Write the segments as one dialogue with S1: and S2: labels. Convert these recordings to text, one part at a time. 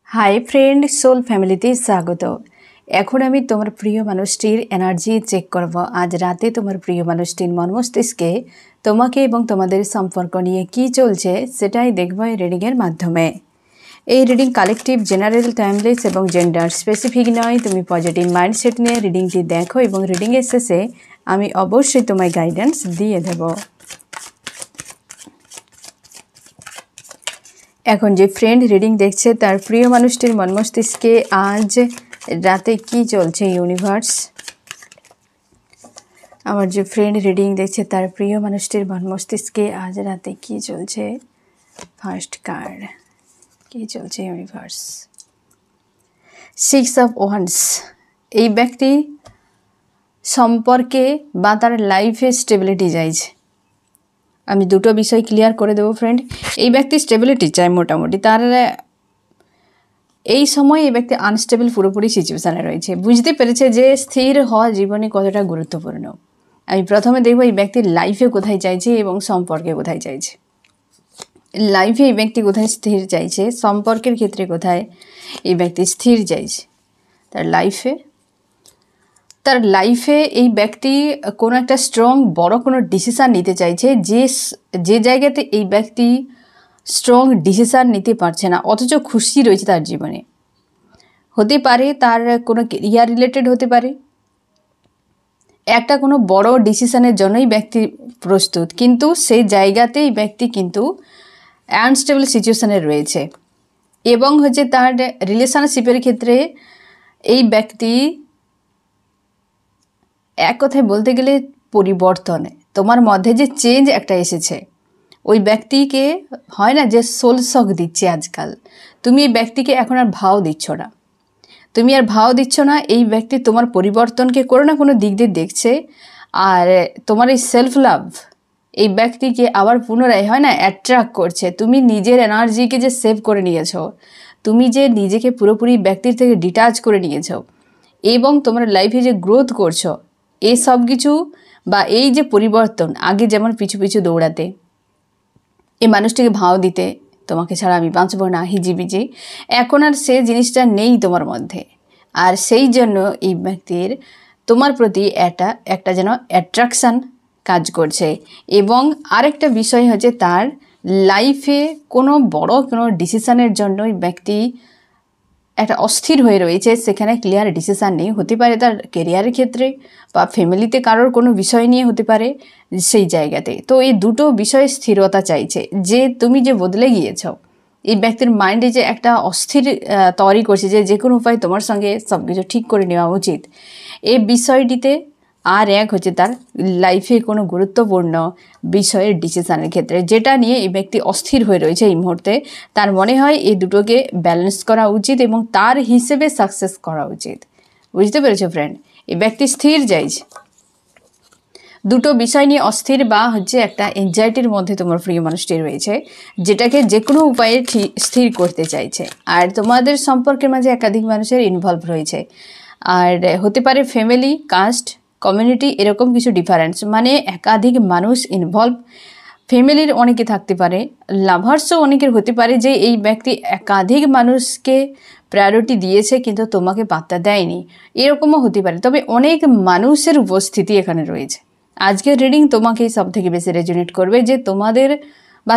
S1: High friend soul फैमिलीते स्वागत। এখন আমি তোমার প্রিয় মানুষটির এনার্জি চেক করব। আজ রাতে তোমার প্রিয় মানুষটির মন মস্তিষ্কে তোমাকে এবং তোমাদের সম্পর্ক নিয়ে কি চলছে সেটাই দেখব এই রিডিং এর মাধ্যমে। এই রিডিং কালেকটিভ, জেনারেল, টাইমলেস এবং জেন্ডার স্পেসিফিক নয়। তুমি পজিটিভ মাইন্ডসেট নিয়ে রিডিংটি দেখো এবং রিডিং এর শেষে আমি অবশ্যই তোমায় গাইডেন্স দিয়ে দেব। এখন যে ফ্রেন্ড রিডিং দেখছে তার প্রিয় মানুষটির মন মস্তিষ্কে আজ রাতে কি চলছে ইউনিভার্স। আমার যে ফ্রেন্ড রিডিং দেখছে তার প্রিয় মানুষটির মন মস্তিষ্কে আজ রাতে কি চলছে। ফার্স্ট কার্ড, কি চলছে ইউনিভার্স। 6 of wands. এই ব্যক্তি সম্পর্কে বা তার লাইফে স্টেবিলিটি চাইছে। আমি দুটো বিষয় ক্লিয়ার করে দেবো ফ্রেন্ড। এই ব্যক্তি স্টেবিলিটি চায় মোটামুটি, তার এই সময় এই ব্যক্তি আনস্টেবল পুরোপুরি সিচুয়েশানে রয়েছে। বুঝতে পেরেছে যে স্থির হওয়া জীবনে কতটা গুরুত্বপূর্ণ। আমি প্রথমে দেখব এই ব্যক্তির লাইফে কোথায় চাইছে এবং সম্পর্কে কোথায় চাইছে। লাইফে এই ব্যক্তি কোথায় স্থির চাইছে, সম্পর্কের ক্ষেত্রে কোথায় এই ব্যক্তি স্থির চাইছে। তার লাইফে এই ব্যক্তি কোনো একটা স্ট্রং বড় কোনো ডিসিশান নিতে চাইছে, যে জায়গাতে এই ব্যক্তি স্ট্রং ডিসিশান নিতে পারছে না অথচ খুশি রয়েছে তার জীবনে। হতে পারে তার কোনো কেরিয়ার রিলেটেড হতে পারে, একটা কোনো বড় ডিসিশানের জন্যই ব্যক্তি প্রস্তুত, কিন্তু সেই জায়গাতে এই ব্যক্তি কিন্তু আনস্টেবল সিচুয়েশানে রয়েছে। এবং তার রিলেশনশিপের ক্ষেত্রে এই ব্যক্তি এক কথায় বলতে গেলে পরিবর্তনে তোমার মধ্যে যে চেঞ্জ একটা এসেছে, ওই ব্যক্তিকে হয় না যে সোল শক দিচ্ছে আজকাল, তুমি এই ব্যক্তিকে এখন আর ভাও দিচ্ছ না। এই ব্যক্তি তোমার পরিবর্তনকে কোনো না কোনো দিক দিয়ে দেখছে। আর তোমার এই সেলফ লাভ এই ব্যক্তিকে আবার পুনরায় হয় না অ্যাট্রাক্ট করছে। তুমি নিজের এনার্জিকে যে সেভ করে নিয়েছো, তুমি যে নিজেকে পুরোপুরি ব্যক্তির থেকে ডিটাচ করে নিয়েছো এবং তোমার লাইফে যে গ্রোথ করছো, এই সব কিছু বা এই যে পরিবর্তন, আগে যেমন পিছু পিছু দৌড়াতে, এই মানুষটিকে ভাও দিতে, তোমাকে ছাড়া আমি বাঁচব না হিজিবিজি, এখন আর সে জিনিসটা নেই তোমার মধ্যে। আর সেই জন্য এই ব্যক্তির তোমার প্রতি একটা যেন অ্যাট্রাকশান কাজ করছে। এবং আরেকটা বিষয় হচ্ছে তার লাইফে কোনো বড় কোনো ডিসিশানের জন্য এই ব্যক্তি একটা অস্থির হয়ে রয়েছে, সেখানে ক্লিয়ার ডিসিশান নেই। হতে পারে তার কেরিয়ারের ক্ষেত্রে বা ফ্যামিলিতে কারোর কোনো বিষয় নিয়ে হতে পারে সেই জায়গাতে। তো এই দুটো বিষয়ে স্থিরতা চাইছে, যে তুমি যে বদলে গিয়েছ। এই ব্যক্তির মাইন্ডে যে একটা অস্থির তৈরি করছে যে কোনো উপায় তোমার সঙ্গে সব কিছু ঠিক করে নেওয়া উচিত। এই বিষয়টিতে আর এক তার লাইফে কোনো গুরুত্বপূর্ণ বিষয়ের ডিসিশানের ক্ষেত্রে, যেটা নিয়ে এই ব্যক্তি অস্থির হয়ে রয়েছে এই মুহূর্তে। তার মনে হয় এই দুটোকে ব্যালেন্স করা উচিত এবং তার হিসেবে সাকসেস করা উচিত। বুঝতে পেরেছো ফ্রেন্ড? এই ব্যক্তি স্থির চাইছে, দুটো বিষয় নিয়ে অস্থির বা একটা এনজাইটির মধ্যে তোমার প্রিয় মানুষটি রয়েছে, যেটাকে যে কোনো উপায়ে স্থির করতে চাইছে। আর তোমাদের সম্পর্কের মাঝে একাধিক মানুষের ইনভলভ রয়েছে, আর হতে পারে ফ্যামিলি, কাস্ট, কমিউনিটি, এরকম কিছু ডিফারেন্স, মানে একাধিক মানুষ ইনভলভ। ফ্যামিলির অনেকে থাকতে পারে, লাভার্সও অনেকের হতে পারে, যে এই ব্যক্তি একাধিক মানুষকে প্রায়োরিটি দিয়েছে কিন্তু তোমাকে পাত্তা দেয়নি, এরকমও হতে পারে। তবে অনেক মানুষের উপস্থিতি এখানে রয়েছে। আজকের রিডিং তোমাকেই সব থেকে বেশি রেজোনেট করবে, যে তোমাদের বা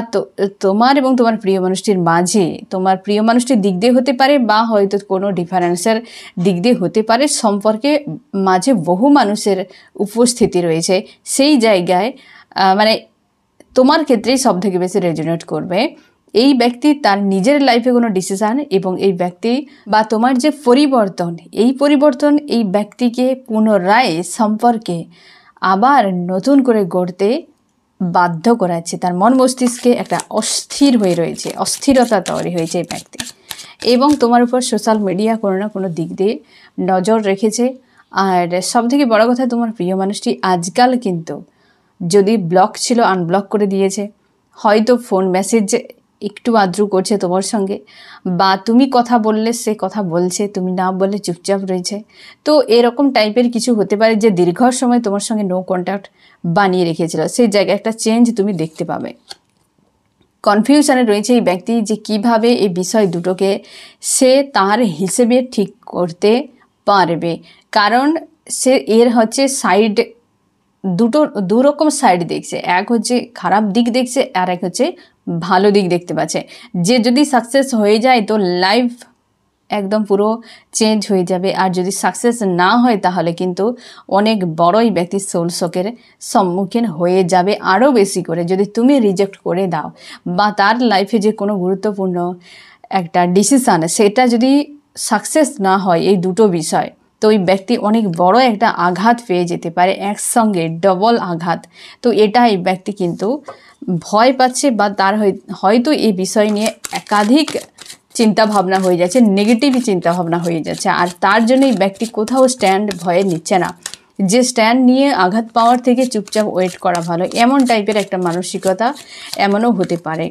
S1: তোমার এবং তোমার প্রিয় মানুষটির মাঝে, তোমার প্রিয় মানুষটির দিক দিয়ে হতে পারে বা হয়তো কোনো ডিফারেন্সের দিক দিয়ে হতে পারে, সম্পর্কে মাঝে বহু মানুষের উপস্থিতি রয়েছে। সেই জায়গায় মানে তোমার ক্ষেত্রেই সব থেকে বেশি রেজোনেট করবে। এই ব্যক্তি তার নিজের লাইফে কোনো ডিসিশান এবং এই ব্যক্তি বা তোমার যে পরিবর্তন, এই ব্যক্তিকে পুনরায় সম্পর্কে আবার নতুন করে গড়তে বাধ্য করাচ্ছে। তার মন মস্তিষ্কে একটা অস্থির হয়ে রয়েছে, অস্থিরতা তৈরি হয়েছে এই ব্যক্তি, এবং তোমার উপর সোশ্যাল মিডিয়া কোনো না কোনো দিক দিয়ে নজর রেখেছে। আর সবথেকে বড় কথা, তোমার প্রিয় মানুষটি আজকাল কিন্তু যদি ব্লক ছিল আনব্লক করে দিয়েছে, হয়তো ফোন মেসেজ একটু আদ্রু করছে তোমার সঙ্গে, বা তুমি কথা বললে সে কথা বলছে, তুমি না বললে চুপচাপ রয়েছে। তো এরকম টাইপের কিছু হতে পারে, যে দীর্ঘ সময় তোমার সঙ্গে নো কন্ট্যাক্ট বানিয়ে রেখেছিল, সেই জায়গায় একটা চেঞ্জ তুমি দেখতে পাবে। কনফিউশনে রয়েছে এই ব্যক্তি যে কিভাবে এই বিষয় দুটোকে সে তার হিসেবে ঠিক করতে পারবে। কারণ সে এর হচ্ছে সাইড দুরকম সাইড দেখছে, এক হচ্ছে খারাপ দিক দেখছে আর এক হচ্ছে ভালো দিক দেখতে পাচ্ছে। যে যদি সাকসেস হয়ে যায় তো লাইফ একদম পুরো চেঞ্জ হয়ে যাবে, আর যদি সাকসেস না হয় তাহলে কিন্তু অনেক বড়ই ব্যক্তি সোল শোকের সম্মুখীন হয়ে যাবে আরও বেশি করে। যদি তুমি রিজেক্ট করে দাও বা তার লাইফে যে কোনো গুরুত্বপূর্ণ একটা ডিসিশান সেটা যদি সাকসেস না হয়, এই দুটো বিষয়, তো ওই ব্যক্তি অনেক বড় একটা আঘাত পেয়ে যেতে পারে, একসঙ্গে ডবল আঘাত। তো এটা এই ব্যক্তি কিন্তু ভয় পাচ্ছে বা তার হয়তো এই বিষয় নিয়ে একাধিক চিন্তা ভাবনা হয়ে যাচ্ছে, নেগেটিভ চিন্তা ভাবনা হয়ে যাচ্ছে, আর তার জন্য এই ব্যক্তি কোথাও স্ট্যান্ড ভয়ে নিচ্ছে না। যে স্ট্যান্ড নিয়ে আঘাত পাওয়ার থেকে চুপচাপ ওয়েট করা ভালো, এমন টাইপের একটা মানসিকতা এমনও হতে পারে।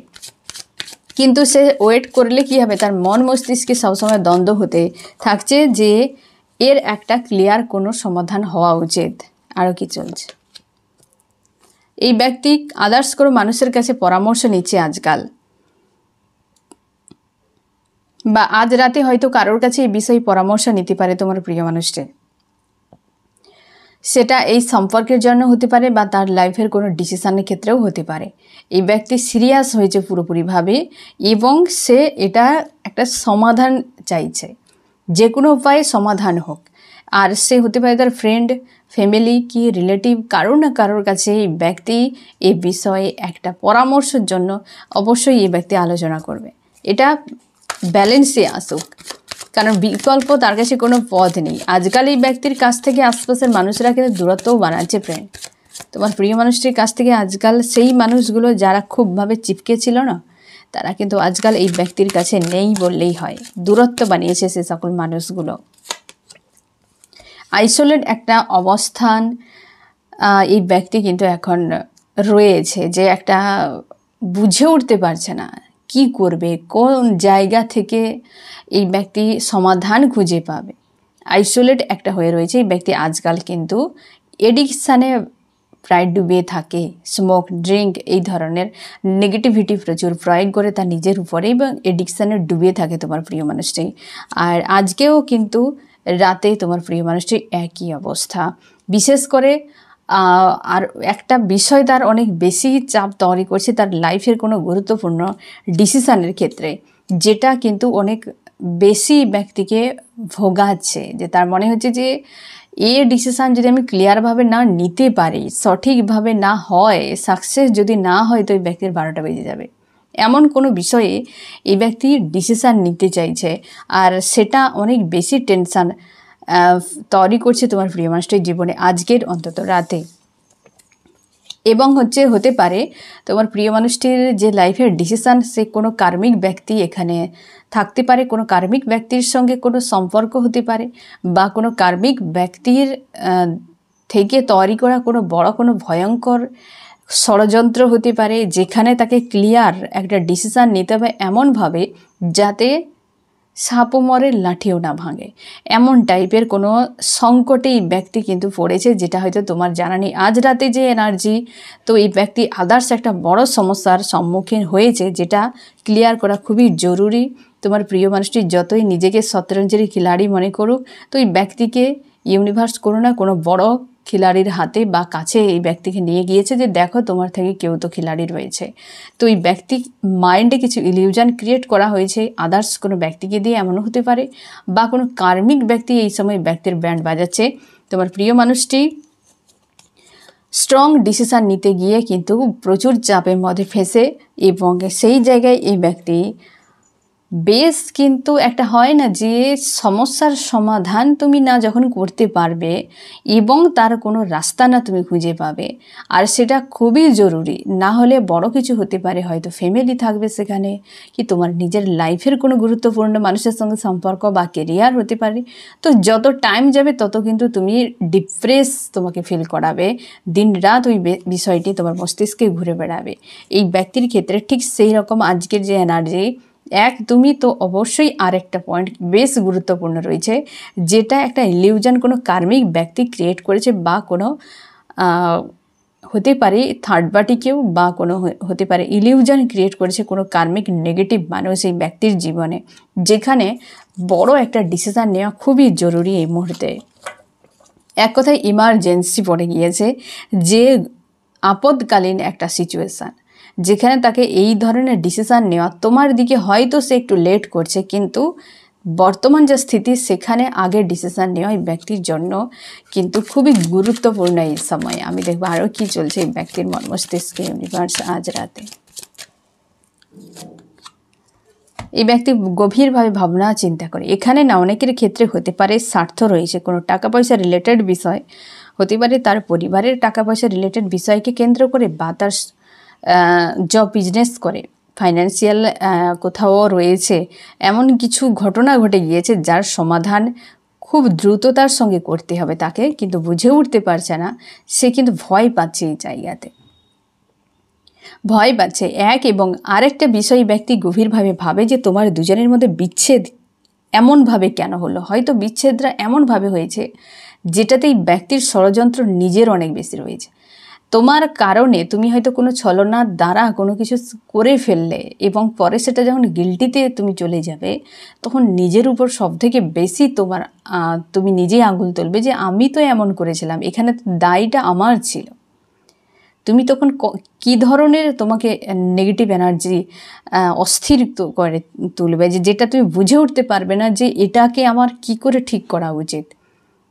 S1: কিন্তু সে ওয়েট করলে কি হবে, তার মন মস্তিষ্কে সবসময় দ্বন্দ্ব হতে থাকছে যে এর একটা ক্লিয়ার কোনো সমাধান হওয়া উচিত। আরও কি চলছে, এই ব্যক্তি আদার্স কোনো মানুষের কাছে পরামর্শ নিচ্ছে আজকাল, বা আজ রাতে হয়তো কারোর কাছে এই বিষয়ে পরামর্শ নিতে পারে তোমার প্রিয় মানুষটি। সেটা এই সম্পর্কের জন্য হতে পারে বা তার লাইফের কোনো ডিসিশনের ক্ষেত্রেও হতে পারে। এই ব্যক্তি সিরিয়াস হয়েছে পুরোপুরিভাবে এবং সে এটা একটা সমাধান চাইছে, যে কোনো উপায়ে সমাধান হোক। আর সে হতে পারে তার ফ্রেন্ড, ফ্যামিলি কি রিলেটিভ, কারো না কারোর কাছে এই ব্যক্তি এই বিষয়ে একটা পরামর্শের জন্য অবশ্যই এই ব্যক্তি আলোচনা করবে। এটা ব্যালেন্সে আসুক, কারণ বিকল্প তার কাছে কোনো পথ নেই। আজকাল এই ব্যক্তির কাছ থেকে আশপাশের মানুষরা কিন্তু দূরত্বও বানাচ্ছে ফ্রেন্ড। তোমার প্রিয় মানুষটির কাছ থেকে আজকাল সেই মানুষগুলো যারা খুবভাবে চিপকে ছিল না, তারা কিন্তু আজকাল এই ব্যক্তির কাছে নেই বললেই হয়, দূরত্ব বানিয়েছে সে সকল মানুষগুলো। আইসোলেট একটা অবস্থান এই ব্যক্তি কিন্তু এখন রয়েছে, যে একটা বুঝে উঠতে পারছে না কি করবে, কোন জায়গা থেকে এই ব্যক্তি সমাধান খুঁজে পাবে। আইসোলেট একটা হয়ে রয়েছে এই ব্যক্তি আজকাল, কিন্তু এডিকশানে প্রায় ডুবে থাকে। স্মোক, ড্রিঙ্ক, এই ধরনের নেগেটিভিটি প্রচুর প্রয়োগ করে তার নিজের উপরে এবং এডিকশানে ডুবে থাকে তোমার প্রিয় মানুষটি। আর আজকেও কিন্তু রাতে তোমার প্রিয় মানুষটি একই অবস্থা। বিশেষ করে আর একটা বিষয় তার অনেক বেশি চাপ তৈরি করছে তার লাইফের কোনো গুরুত্বপূর্ণ ডিসিশানের ক্ষেত্রে, যেটা কিন্তু অনেক বেশি ব্যক্তিকে ভোগাচ্ছে। যে তার মনে হচ্ছে যে এই ডিসিশান যদি আমি ক্লিয়ারভাবে না নিতে পারি, সঠিকভাবে না হয়, সাকসেস যদি না হয়, তো এই ব্যক্তির 12টা বেজে যাবে। এমন কোনো বিষয়ে এই ব্যক্তি ডিসিশান নিতে চাইছে, আর সেটা অনেক বেশি টেনশান তৈরি করছে তোমার প্রিয় মানুষটির জীবনে আজকের অন্তত রাতে। এবং হতে পারে তোমার প্রিয় মানুষটির যে লাইফের ডিসিশান, সে কোনো কার্মিক ব্যক্তি এখানে থাকতে পারে, কোনো কার্মিক ব্যক্তির সঙ্গে কোনো সম্পর্ক হতে পারে, বা কোনো কার্মিক ব্যক্তির থেকে তৈরি করা কোনো বড় কোনো ভয়ঙ্কর ষড়যন্ত্র হতে পারে, যেখানে তাকে ক্লিয়ার একটা ডিসিশান নিতে হবে এমনভাবে যাতে সাপও মরে লাঠিও না ভাঙে। এমন টাইপের কোনো সংকটে এই ব্যক্তি কিন্তু পড়েছে, যেটা হয়তো তোমার জানা নেই। আজ রাতে যে এনার্জি, তো এই ব্যক্তি আদার্স একটা বড় সমস্যার সম্মুখীন হয়েছে, যেটা ক্লিয়ার করা খুবই জরুরি। তোমার প্রিয় মানুষটি যতই নিজেকে শতরঞ্জের খিলাড়ি মনে করুক, তো এই ব্যক্তিকে ইউনিভার্স কোনো না কোনো বড় খিলাড়ির হাতে বা কাছে এই ব্যক্তিকে নিয়ে গিয়েছে, যে দেখো তোমার থেকে কেউ তো খিলাড়ি রয়েছে। তো এই ব্যক্তি মাইন্ডে কিছু ইলিউশন ক্রিয়েট করা হয়েছে আদার্স কোনো ব্যক্তিকে দিয়ে, এমনও হতে পারে, বা কোনো কার্মিক ব্যক্তি এই সময় ব্যক্তির ব্যান্ড বাজাচ্ছে। তোমার প্রিয় মানুষটি স্ট্রং ডিসিশান নিতে গিয়ে কিন্তু প্রচুর চাপের মধ্যে ফেঁসে, এবং সেই জায়গায় এই ব্যক্তি বেশ কিন্তু একটা হয় না যে সমস্যার সমাধান তুমি না যখন করতে পারবে এবং তার কোনো রাস্তা না তুমি খুঁজে পাবে, আর সেটা খুবই জরুরি, না হলে বড় কিছু হতে পারে। হয়তো ফ্যামিলি থাকবে সেখানে, কি তোমার নিজের লাইফের কোনো গুরুত্বপূর্ণ মানুষের সঙ্গে সম্পর্ক বা কেরিয়ার হতে পারে। তো যত টাইম যাবে তত কিন্তু তুমি ডিপ্রেস তোমাকে ফিল করাবে, দিন রাত ওই বিষয়টি তোমার মস্তিষ্কে ঘুরে বেড়াবে। এই ব্যক্তির ক্ষেত্রে ঠিক সেই রকম আজকের যে এনার্জি, তুমি তো অবশ্যই আরেকটা পয়েন্ট বেশ গুরুত্বপূর্ণ রয়েছে, যেটা একটা ইলিউশন কোনো কার্মিক ব্যক্তি ক্রিয়েট করেছে, বা কোনো হতে পারে থার্ড পার্টি কেউ, বা কোনো হতে পারে ইলিউশন ক্রিয়েট করেছে কোনো কার্মিক নেগেটিভ মানুষ এই ব্যক্তির জীবনে, যেখানে বড় একটা ডিসিশান নেওয়া খুবই জরুরি এই মুহূর্তে। এক কথায় ইমার্জেন্সি পড়ে গিয়েছে, যে আপদকালীন একটা সিচুয়েশান, যেখানে তাকে এই ধরনের ডিসিশান নেওয়া, তোমার দিকে হয়তো সে একটু লেট করছে, কিন্তু বর্তমান যে স্থিতি সেখানে আগে ডিসিশান নেওয়া এই ব্যক্তির জন্য কিন্তু খুবই গুরুত্বপূর্ণ এই সময়। আমি দেখবো আরও কী চলছে এই ব্যক্তির মন মস্তিষ্কে, ইউনিভার্স আজ রাতে। এই ব্যক্তি গভীরভাবে ভাবনা চিন্তা করে। এখানে না অনেকের ক্ষেত্রে হতে পারে স্বার্থ রয়েছে, কোনো টাকা পয়সা রিলেটেড বিষয় হতে পারে, তার পরিবারের টাকা পয়সা রিলেটেড বিষয়কে কেন্দ্র করে, বা তার জব বিজনেস করে, ফাইন্যান্সিয়াল কোথাও রয়েছে, এমন কিছু ঘটনা ঘটে গিয়েছে যার সমাধান খুব দ্রুততার সঙ্গে করতে হবে তাকে, কিন্তু বুঝে উঠতে পারছে না, সে কিন্তু ভয় পাচ্ছে এই জায়গাতে, ভয় পাচ্ছে। এক এবং আরেকটা বিষয় ব্যক্তি গভীরভাবে ভাবে যে তোমার দুজনের মধ্যে বিচ্ছেদ এমনভাবে কেন হলো, হয়তো বিচ্ছেদটা এমনভাবে হয়েছে যেটাতেই ব্যক্তির ষড়যন্ত্র নিজের অনেক বেশি রয়েছে। তোমার কারণে তুমি হয়তো কোনো ছলনার দ্বারা কোনো কিছু করে ফেললে, এবং পরে সেটা যখন গিল্টিতে তুমি চলে যাবে, তখন নিজের উপর সবথেকে বেশি তুমি নিজেই আঙুল তুলবে যে আমি তো এমন করেছিলাম, এখানে দায়টা আমার ছিল। তুমি তখন কী ধরনের তোমাকে নেগেটিভ এনার্জি অস্থির করে তুলবে, যেটা তুমি বুঝে উঠতে পারবে না যে এটাকে আমার কি করে ঠিক করা উচিত।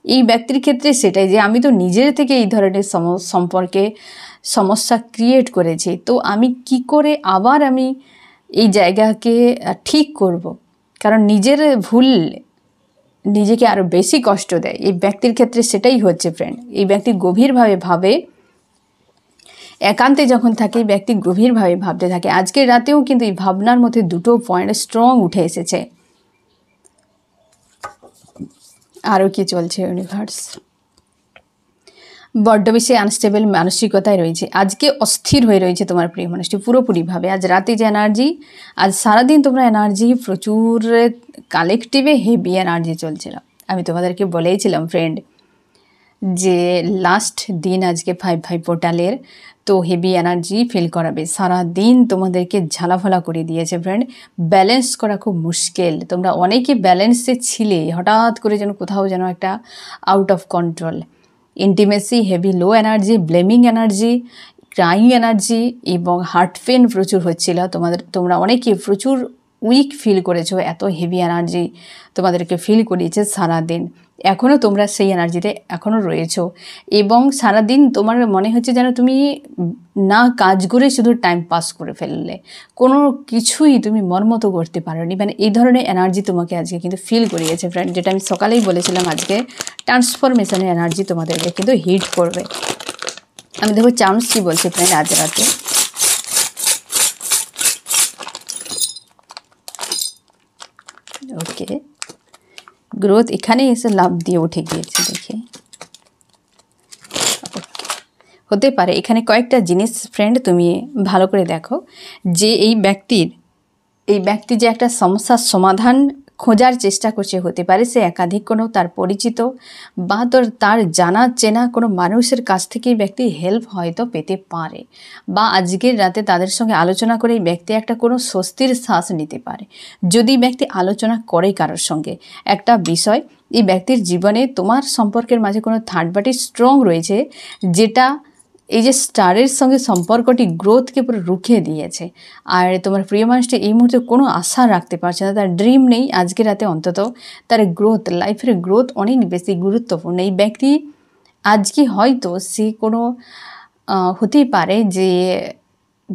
S1: এই ব্যক্তির ক্ষেত্রে সেটাই, যে আমি তো নিজের থেকে এই ধরনের সম্পর্কে সমস্যা ক্রিয়েট করেছি, তো আমি কি করে আবার আমি এই জায়গাকে ঠিক করব, কারণ নিজের ভুল নিজেকে আরও বেশি কষ্ট দেয়। এই ব্যক্তির ক্ষেত্রে সেটাই হচ্ছে ফ্রেন্ড। এই ব্যক্তি গভীরভাবে ভাবে, একান্তে যখন থাকে ব্যক্তি গভীরভাবে ভাবতে থাকে। আজকের রাতেও কিন্তু এই ভাবনার মধ্যে দুটো পয়েন্ট স্ট্রং উঠে এসেছে। আরও কি চলছে ইউনিভার্স? বড্ড বেশি আনস্টেবল মানসিকতায় রয়েছে, আজকে অস্থির হয়ে রয়েছে তোমার প্রিয় মানুষটি পুরোপুরিভাবে। আজ রাতে যে এনার্জি, আজ সারাদিন তোমরা এনার্জি প্রচুর কালেকটিভে হেভি এনার্জি চলছিল। আমি তোমাদেরকে বলেইছিলাম ফ্রেন্ড যে লাস্ট দিন আজকে 5/5 পোর্টালের, তো হেভি এনার্জি ফিল করাবে, সারা দিন তোমাদেরকে ঝালাফালা করে দিয়েছে ফ্রেন্ড। ব্যালেন্স করা খুব মুশকিল, তোমরা অনেকে ব্যালেন্সে ছিলে, হঠাৎ করে যেন কোথাও যেন একটা out of control, intimacy, heavy low energy, blaming energy, crying energy, এবং হার্ট পেন প্রচুর হচ্ছিল তোমরা অনেকে প্রচুর উইক ফিল করেছো, এত হেভি এনার্জি তোমাদেরকে ফিল করিয়েছে সারাদিন। এখনও তোমরা সেই এনার্জিতে এখনও রয়েছো, এবং সারাদিন তোমার মনে হচ্ছে যেন তুমি না কাজ করে শুধু টাইম পাস করে ফেললে, কোনো কিছুই তুমি মনমতো করতে পারোনি, মানে এই ধরনের এনার্জি তোমাকে আজকে কিন্তু ফিল করিয়েছে ফ্রেন্ড। যেটা আমি সকালেই বলেছিলাম, আজকে ট্রান্সফরমেশনের এনার্জি তোমাদেরকে কিন্তু হিট করবে। আমি দেখো চান্স কী বলছি ফ্রেন্ড আজ রাতে। ওকে, গ্রোথ এখানে এসে লাভ দিয়ে উঠে গিয়েছে দেখে। হতে পারে এখানে কয়েকটা জিনিস ফ্রেন্ড তুমি ভালো করে দেখো, যে এই ব্যক্তি যে একটা সমস্যার সমাধান খোঁজার চেষ্টা করছে, হতে পারে সে একাধিক কোনো তার পরিচিত বা তার জানা চেনা কোনো মানুষের কাছ থেকে এই ব্যক্তি হেল্প হয়তো পেতে পারে, বা আজকের রাতে তাদের সঙ্গে আলোচনা করে এই ব্যক্তি একটা কোনো স্বস্তির শ্বাস নিতে পারে। যদি ব্যক্তি আলোচনা করে কারোর সঙ্গে একটা বিষয়, এই ব্যক্তির জীবনে তোমার সম্পর্কের মাঝে কোনো থার্ড পার্টি স্ট্রং রয়েছে, যেটা এই যে স্টারের সঙ্গে সম্পর্কটি গ্রোথকে পুরো রুখে দিয়েছে। আর তোমার প্রিয় মানুষটি এই মুহূর্তে কোনো আশা রাখতে পারছে না, তার ড্রিম নেই আজকে রাতে, অন্তত তার গ্রোথ, লাইফের গ্রোথ অনেক বেশি গুরুত্বপূর্ণ। এই ব্যক্তি আজকে হয়তো সে কোনো হতেই পারে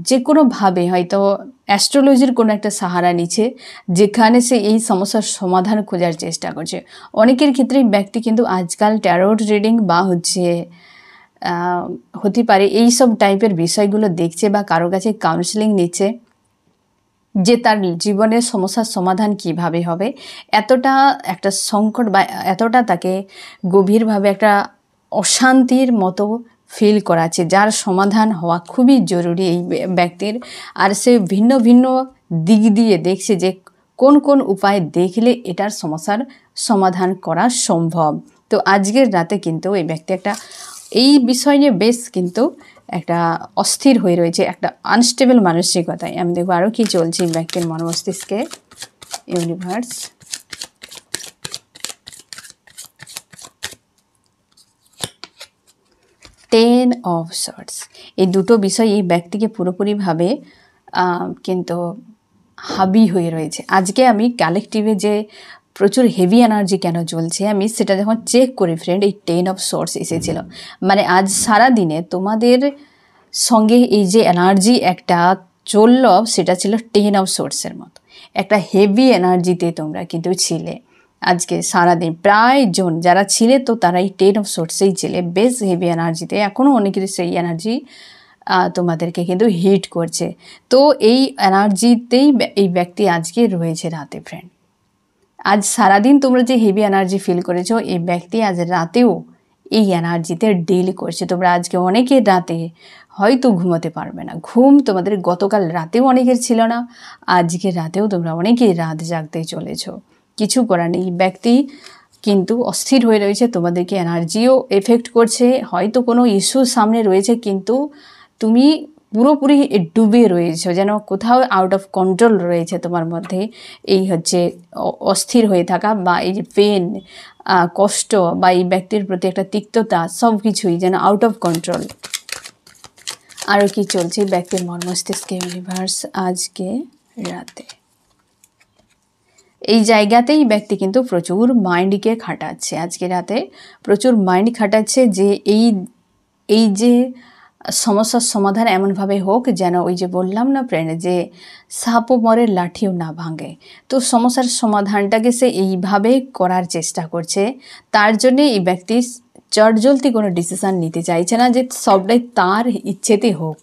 S1: যে কোনোভাবে হয়তো অ্যাস্ট্রোলজির কোনো একটা সাহারা নিচ্ছে, যেখানে সে এই সমস্যার সমাধান খোঁজার চেষ্টা করছে। অনেকের ক্ষেত্রে ব্যক্তি কিন্তু আজকাল ট্যারোট রিডিং বা হতে পারে এই সব টাইপের বিষয়গুলো দেখছে, বা কারো কাছে কাউন্সেলিং নিচ্ছে, যে তার জীবনের সমস্যার সমাধান কিভাবে হবে। এতটা একটা সংকট বা এতটা তাকে গভীরভাবে একটা অশান্তির মতো ফিল করাচ্ছে, যার সমাধান হওয়া খুবই জরুরি এই ব্যক্তির। আর সে ভিন্ন ভিন্ন দিক দিয়ে দেখছে যে কোন কোন উপায় দেখলে এটার সমস্যার সমাধান করা সম্ভব। তো আজকের রাতে কিন্তু এই ব্যক্তি একটা এই বিষয় নিয়ে বেশ কিন্তু একটা অস্থির হয়ে রয়েছে, একটা আনস্টেবল মানসিকতায়। আমি দেখবো আরও কী চলছে ব্যক্তির মন মস্তিষ্কে। ইউনিভার্স, টেন অফ সর্টস, এই দুটো বিষয় এই ব্যক্তিকে পুরোপুরিভাবে কিন্তু হাবি হয়ে রয়েছে। আজকে আমি কালেকটিভে যে প্রচুর হেভি এনার্জি কেন চলছে আমি সেটা যখন চেক করি ফ্রেন্ড, এই টেন অফ সোর্স এসেছিল। মানে আজ সারা দিনে তোমাদের সঙ্গে এই যে এনার্জি একটা চলল সেটা ছিল টেন অফ সোর্সের মতো, একটা হেভি এনার্জিতে তোমরা কিন্তু ছিলে আজকে সারাদিন। প্রায় জন যারা ছিলে তো তারা এই টেন অফ সোর্সেই ছিলে, বেশ হেভি এনার্জিতে। এখনও অনেকের সেই এনার্জি তোমাদেরকে কিন্তু হিট করছে। তো এই এনার্জিতেই এই ব্যক্তি আজকে রয়েছে রাতে ফ্রেন্ড। আজ সারাদিন তোমরা যে হেভি এনার্জি ফিল করেছো, এই ব্যক্তি আজ রাতেও এই এনার্জিতে ডিল করছে। তোমরা আজকে অনেকের রাতে হয়তো ঘুমোতে পারবে না, ঘুম তোমাদের গতকাল রাতেও অনেকের ছিল না, আজকে রাতেও তোমরা অনেকেই রাত জাগতে চলেছো। কিছু করার নেই, ব্যক্তি কিন্তু অস্থির হয়ে রয়েছে, তোমাদেরকে এনার্জিও এফেক্ট করছে। হয়তো কোনো ইস্যু সামনে রয়েছে কিন্তু তুমি পুরোপুরি ডুবে রয়েছো, যেন কোথাও আউট অফ কন্ট্রোল রয়েছে তোমার মধ্যে। এই হচ্ছে অস্থির হয়ে থাকা বা এই যে পেন, কষ্ট বা এই ব্যক্তির প্রতি একটা তিক্ততা, সব কিছুই যেন আউট অফ কন্ট্রোল। আরও কি চলছে ব্যক্তির মন মস্তিষ্কে ইউনিভার্স আজকে রাতে? এই জায়গাতেই ব্যক্তি কিন্তু প্রচুর মাইন্ডকে খাটাচ্ছে আজকে রাতে, প্রচুর মাইন্ড খাটাচ্ছে যে এই যে সমস্যার সমাধান এমনভাবে হোক যেন ওই যে বললাম না ফ্রেন্ড যে সাপও মরে লাঠিও না ভাঙে। তো সমস্যার সমাধানটাকে সে এইভাবে করার চেষ্টা করছে। তার জন্যে এই ব্যক্তি চটজলদি কোনো ডিসিশান নিতে চাইছে না যে সবটাই তার ইচ্ছেতে হোক,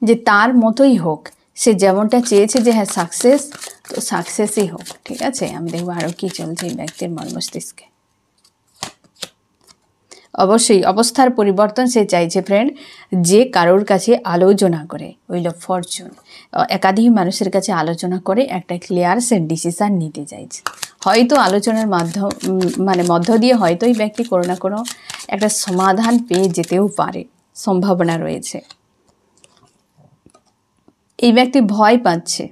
S1: যে তার মতোই হোক, সে যেমনটা চেয়েছে যে হ্যাঁ সাকসেস, তো সাকসেসই হোক। ঠিক আছে, আমি দেখবো আরও কী চলছে এই ব্যক্তির মন মস্তিষ্কে। অবশ্যই অবস্থার পরিবর্তন সে চাইছে ফ্রেন্ড, যে কারোর কাছে আলোচনা করে, উইল অফ ফরচুন, একাধিক মানুষের কাছে আলোচনা করে একটা ক্লিয়ার সে ডিসিশান নিতে চাইছে। হয়তো আলোচনার মধ্য দিয়ে হয়তো এই ব্যক্তি কোনো না কোনো একটা সমাধান পেয়ে যেতেও পারে, সম্ভাবনা রয়েছে। এই ব্যক্তি ভয় পাচ্ছে,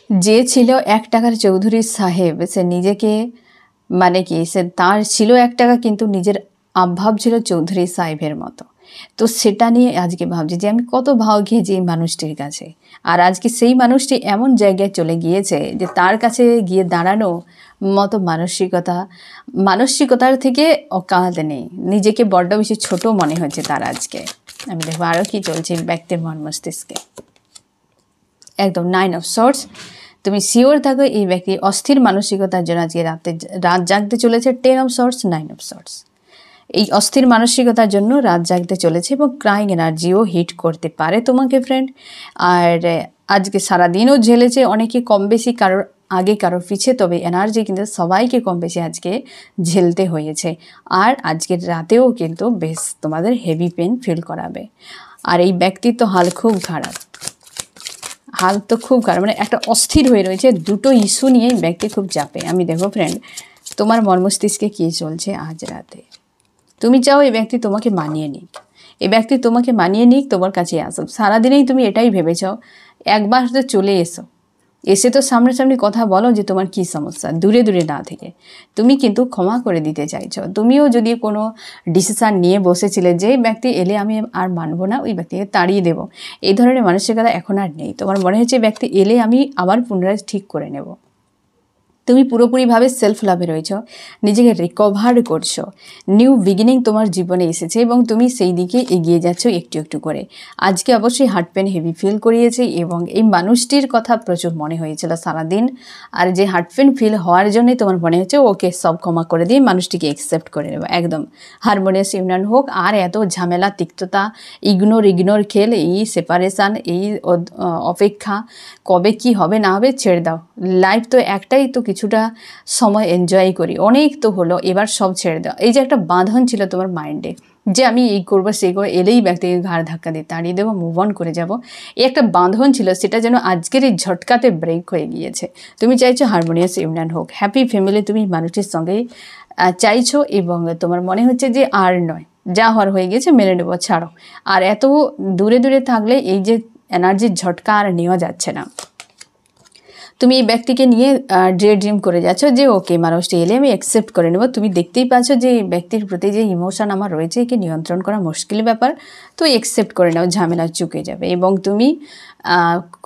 S1: যে ছিল 1 টাকার চৌধুরী সাহেব, সে নিজেকে সে তার ছিল 1 টাকা কিন্তু নিজের ভাব ছিল চৌধুরী সাহেবের মতো। তো সেটা নিয়ে আজকে ভাবছি যে আমি কত ভাও খেয়েছি এই মানুষটির কাছে, আর আজকে সেই মানুষটি এমন জায়গায় চলে গিয়েছে যে তার কাছে গিয়ে দাঁড়ানো মতো মানসিকতার থেকে অকাল নেই, নিজেকে বড্ড বেশি ছোট মনে হচ্ছে তার আজকে। আমি দেখবো আরও কি চলছে ব্যক্তির মন মস্তিষ্কে। একদম 9 অফ সোর্স, তুমি শিওর থাকো এই ব্যক্তি অস্থির মানসিকতার জন্য আজকে রাত জাগতে চলেছে। 10 অফ সোর্স, 9 অফ সোর্স, এই অস্থির মানসিকতার জন্য রাত জাগতে চলেছে এবং ক্রাইং এনার্জিও হিট করতে পারে তোমাকে ফ্রেন্ড। আর আজকে সারাদিনও ঝেলেছে অনেকে কম বেশি, কারোর আগে কারোর পিছে, তবে এনার্জি কিন্তু সবাইকে কম বেশি আজকে ঝেলতে হয়েছে। আর আজকের রাতেও কিন্তু বেশ তোমাদের হেভি পেন ফিল করাবে। আর এই ব্যক্তির তো হাল খুব খারাপ, মানে একটা অস্থির হয়ে রয়েছে, দুটো ইস্যু নিয়ে ব্যক্তি খুব চাপে। আমি দেখো ফ্রেন্ড তোমার মন মস্তিষ্কে কী চলছে আজ রাতে। তুমি চাও এই ব্যক্তি তোমাকে মানিয়ে নিক, এই ব্যক্তি তোমাকে মানিয়ে নিক, তোমার কাছে আসুক। সারাদিনেই তুমি এটাই ভেবেছ, একবার তো চলে এসে তো সামনাসামনি কথা বলো যে তোমার কী সমস্যা, দূরে দূরে না থেকে তুমি কিন্তু ক্ষমা করে দিতে চাইছো। তুমিও যদি কোনো ডিসিশান নিয়ে বসেছিলে যে ব্যক্তি এলে আমি আর মানবো না, ওই ব্যক্তিকে তাড়িয়ে দেবো, এই ধরনের মানসিকতা এখন আর নেই। তোমার মনে হচ্ছে ব্যক্তি এলে আমি আবার পুনরায় ঠিক করে নেব। তুমি পুরোপুরিভাবে সেলফ লাভে রয়েছ, নিজেকে রিকভার করছো, নিউ বিগিনিং তোমার জীবনে এসেছে এবং তুমি সেই দিকে এগিয়ে যাচ্ছ একটু একটু করে। আজকে অবশ্যই হার্ট পেন হেভি ফিল করিয়েছে এবং এই মানুষটির কথা প্রচুর মনে হয়েছিল সারাদিন। আর যে হার্ট পেন ফিল হওয়ার জন্যই তোমার মনে হচ্ছে ওকে সব ক্ষমা করে দিয়ে মানুষটিকে অ্যাকসেপ্ট করে নেব, একদম হারমোনিয়াস ইউনিয়ন হোক। আর এত ঝামেলা, তিক্ততা, ইগনোর খেল, এই সেপারেশান, এই অপেক্ষা, কবে কি হবে না হবে ছেড়ে দাও। লাইফ তো একটাই, তো কিছুটা সময় এনজয় করি, অনেক তো হলো, এবার সব ছেড়ে দাও। এই যে একটা বাঁধন ছিল তোমার মাইন্ডে যে আমি এই করবো সেই করবো, এলেই ব্যক্তিকে ঘাড় ধাক্কা দিয়ে তাড়িয়ে দেবো, মুভ অন করে যাব, এই একটা বাঁধন ছিল, সেটা যেন আজকের এই ঝটকাতে ব্রেক হয়ে গিয়েছে। তুমি চাইছো হারমোনিয়াস ইউনিয়ন হোক, হ্যাপি ফ্যামিলি তুমি মানুষের সঙ্গেই চাইছো এবং তোমার মনে হচ্ছে যে আর নয়, যা হওয়ার হয়ে গেছে, মেনে নেবো, ছাড়ো। আর এত দূরে দূরে থাকলে এই যে এনার্জির ঝটকা আর নেওয়া যাচ্ছে না। তুমি এই ব্যক্তিকে নিয়ে ডে ড্রিম করে যাচ্ছ যে ওকে মানুষটি এলে আমি অ্যাকসেপ্ট করে নেব। তুমি দেখতেই পাচ্ছ যে এই ব্যক্তির প্রতি যে ইমোশন আমার রয়েছে, একে নিয়ন্ত্রণ করা মুশকিল ব্যাপার। তো অ্যাকসেপ্ট করে নাও, ঝামেলা চুকে যাবে। এবং তুমি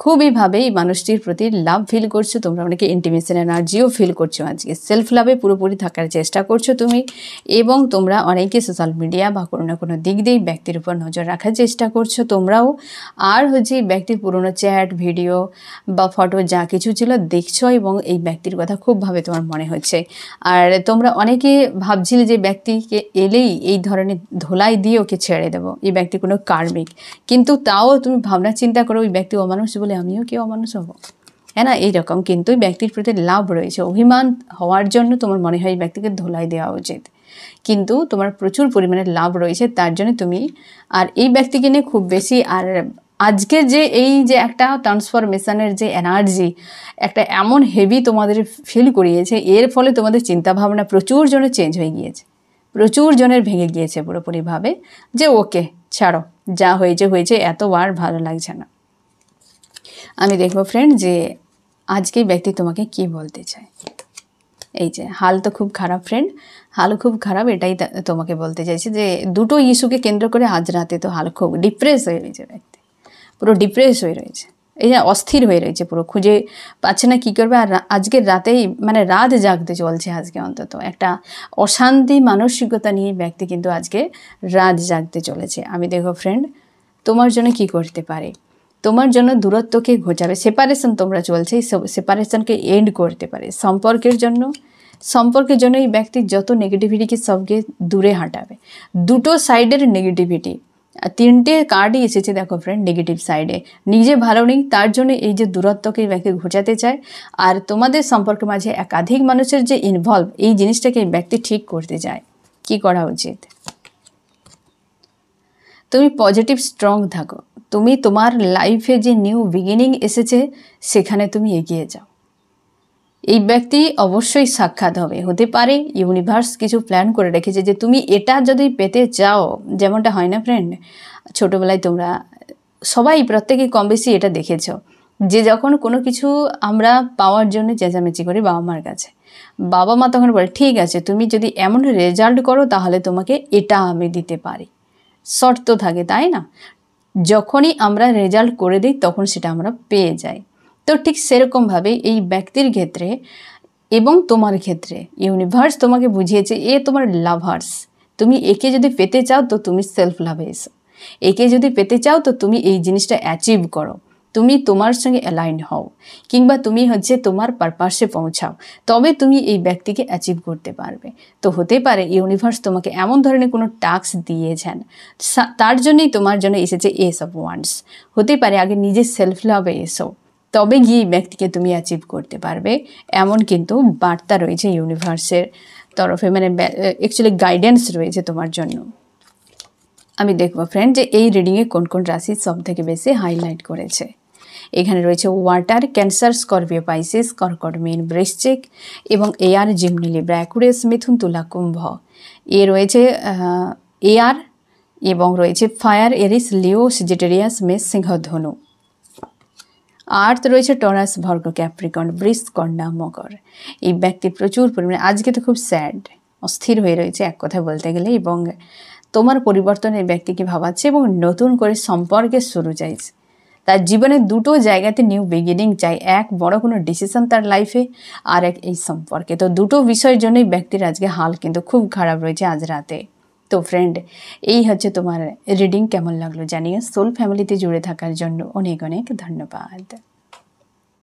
S1: খুবইভাবে এই মানুষটির প্রতি লাভ ফিল করছো। তোমরা অনেকে ইন্টিমেশন এনার্জিও ফিল করছো আজকে। সেলফ লাভে পুরোপুরি থাকার চেষ্টা করছো তুমি। এবং তোমরা অনেকে সোশ্যাল মিডিয়া বা কোনো না কোনো দিক দিয়ে ব্যক্তির উপর নজর রাখার চেষ্টা করছো তোমরাও। আর হচ্ছে এই ব্যক্তির পুরনো চ্যাট, ভিডিও বা ফটো যা কিছু ছিল দেখছো, এবং এই ব্যক্তির কথা খুবভাবে তোমার মনে হচ্ছে। আর তোমরা অনেকে ভাবছিলে যে ব্যক্তিকে এলেই এই ধরনের ধোলাই দিয়ে ওকে ছেড়ে দেবো, এই ব্যক্তি কোনো কার্মিক। কিন্তু তাও তুমি ভাবনা চিন্তা করো ওই ব্যক্তি অমানুষ বলে আমিও কি অমানুষ হবো, হ্যাঁ না? এইরকম কিন্তু ব্যক্তির প্রতি লাভ রয়েছে। অভিমান হওয়ার জন্য তোমার মনে হয় এই ব্যক্তিকে ধোলাই দেওয়া উচিত, কিন্তু তোমার প্রচুর পরিমাণে লাভ রয়েছে তার জন্য তুমি আর এই ব্যক্তিকে নিয়ে খুব বেশি। আর আজকে যে এই যে একটা ট্রান্সফরমেশনের যে এনার্জি, একটা এমন হেভি তোমাদের ফিল করিয়েছে, এর ফলে তোমাদের চিন্তাভাবনা প্রচুর জনের চেঞ্জ হয়ে গিয়েছে, প্রচুর জনের ভেঙে গিয়েছে পুরোপুরিভাবে যে ওকে ছাড়ো, যা হয়েছে হয়েছে, এতবার ভালো লাগছে না। আমি দেখবো ফ্রেন্ড যে আজকে ব্যক্তি তোমাকে কি বলতে চায়। এই যে হাল তো খুব খারাপ ফ্রেন্ড, হাল খুব খারাপ, এটাই তোমাকে বলতে চাইছি যে দুটো ইস্যুকে কেন্দ্র করে আজ রাতে তো হাল খুব ডিপ্রেস হয়ে রয়েছে ব্যক্তি, পুরো ডিপ্রেস হয়ে রয়েছে, এই যে অস্থির হয়ে রয়েছে, পুরো খুঁজে পাচ্ছে না কী করবে। আর আজকের রাতেই মানে রাত জাগতে চলছে আজকে, অন্তত একটা অশান্তি মানসিকতা নিয়ে ব্যক্তি কিন্তু আজকে রাত জাগতে চলেছে। আমি দেখো ফ্রেন্ড তোমার জন্য কি করতে পারে, তোমার জন্য দূরত্বকে ঘোচাবে, সেপারেশন তোমরা চলছে, এই সেপারেশনকে এন্ড করতে পারে। সম্পর্কের জন্য এই ব্যক্তির যত নেগেটিভিটিকে সবকে দূরে হাঁটাবে। দুটো সাইডের নেগেটিভিটি, তিনটে কার্ডই এসেছে দেখো ফ্রেন্ড নেগেটিভ সাইডে। নিজে ভালো নেই তার জন্য এই যে দূরত্বকে এই ব্যক্তি ঘোচাতে চায়। আর তোমাদের সম্পর্কের মাঝে একাধিক মানুষের যে ইনভলভ, এই জিনিসটাকে এই ব্যক্তি ঠিক করতে চায়। কি করা উচিত? তুমি পজিটিভ স্ট্রং থাকো, তুমি তোমার লাইফে যে নিউ বিগিনিং এসেছে সেখানে তুমি এগিয়ে যাও। এই ব্যক্তি অবশ্যই সাক্ষাৎ হবে, হতে পারে ইউনিভার্স কিছু প্ল্যান করে রেখেছে যে তুমি এটা যদি পেতে চাও, যেমনটা হয় না ফ্রেন্ড, ছোটোবেলায় তোমরা সবাই প্রত্যেকেই কম বেশি এটা দেখেছো যে যখন কোনো কিছু আমরা পাওয়ার জন্য চেঁচামেচি করি বাবা মার কাছে, বাবা মা তখন বলে ঠিক আছে তুমি যদি এমন রেজাল্ট করো তাহলে তোমাকে এটা আমি দিতে পারি, শর্ত থাকে তাই না? যখনই আমরা রেজাল্ট করে দিই তখন সেটা আমরা পেয়ে যাই। তো ঠিক সেরকমভাবে এই ব্যক্তির ক্ষেত্রে এবং তোমার ক্ষেত্রে ইউনিভার্স তোমাকে বুঝিয়েছে এ তোমার লাভার্স। তুমি একে যদি পেতে চাও তো তুমি সেলফ লাভে এসো, একে যদি পেতে চাও তো তুমি এই জিনিসটা অ্যাচিভ করো, তুমি তোমার সঙ্গে অ্যালাইন হও, কিংবা তুমি হচ্ছে তোমার পারপাসে পৌঁছাও, তবে তুমি এই ব্যক্তিকে অ্যাচিভ করতে পারবে। তো হতে পারে ইউনিভার্স তোমাকে এমন ধরনের কোনো টাস্ক দিয়েছেন, তার জন্যই তোমার জন্য এসেছে এস অফ ওয়ান্ডস। হতে পারে আগে নিজের সেলফ লাভে এসো, তবে গিয়ে ব্যক্তিকে তুমি অ্যাচিভ করতে পারবে, এমন কিন্তু বার্তা রয়েছে ইউনিভার্সের তরফে, মানে অ্যাকচুয়ালি গাইডেন্স রয়েছে তোমার জন্য। আমি দেখবো ফ্রেন্ড যে এই রিডিংয়ে কোন কোন রাশি সব থেকে বেশি হাইলাইট করেছে। এখানে রয়েছে ওয়াটার, ক্যান্সার, স্করপিও, পাইসিস, কর্কট, মীন, বৃশ্চিক এবং এয়ার, জিমনি, লিব্রা, অ্যাকুয়ারিয়াস, মিথুন, তুলা, কুম্ভ। এ রয়েছে এয়ার এবং রয়েছে ফায়ার, এরিস, লিও, সেজিটেরিয়াস, মেষ, সিংহ, ধনু। আর্থ রয়েছে টরাস, ভর্গ, ক্যাপ্রিকন, বৃষ, কন্যা, মকর। এই ব্যক্তি প্রচুর পরিমাণে আজকে তো খুব স্যাড, অস্থির হয়ে রয়েছে এক কথা বলতে গেলে, এবং তোমার পরিবর্তন এই ব্যক্তিকে ভাবাচ্ছে এবং নতুন করে সম্পর্কের শুরু চাইছে। তার জীবনে দুটো জায়গাতে নিউ বিগিনিং চাই, এক বড় কোনো ডিসিশন তার লাইফে, আর এক এই সম্পর্কে। তো দুটো বিষয়ের জন্যই ব্যক্তির আজকে হাল কিন্তু খুব খারাপ রয়েছে আজ রাতে। তো ফ্রেন্ড এই হচ্ছে তোমার রিডিং, কেমন লাগলো জানিও। সোল ফ্যামিলিতে জুড়ে থাকার জন্য অনেক অনেক ধন্যবাদ।